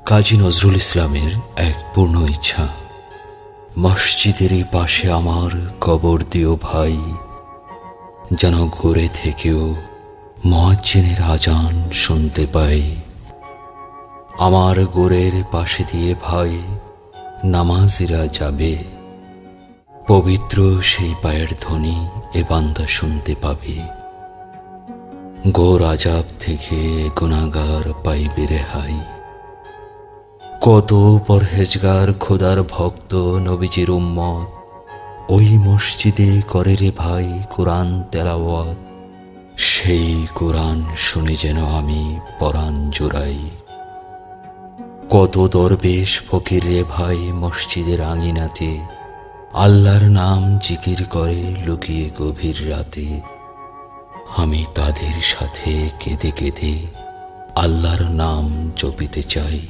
কাজী নজরুল ইসলামের এক পূর্ণ ইচ্ছা, মসজিদের পাশে আমার কবর দিও ভাই, যেন ঘুরে থেকেও মুয়াজ্জিনের আজান শুনতে পাই। আমার গোরের পাশে দিয়ে ভাই নামাজিরা যাবে, পবিত্র সেই পায়ের ধ্বনি এ বান্দা শুনতে পাবে। ঘোর আযাব থেকে গুনাহগার পাইবে রেহাই। কত পরহেজগার খোদার ভক্ত নবীজির উম্মত ওই মসজিদে করে রে ভাই কোরআন তেলাওয়াত। সেই কোরআন শুনে যেন আমি পরাণ জুড়াই। কত দরবেশ ফকির রে ভাই মসজিদের আঙিনাতে আল্লাহর নাম জিকির করে লুকিয়ে গভীর রাতে। আমি তাদের সাথে কেঁদে কেঁদে আল্লাহর নাম জপিতে চাই।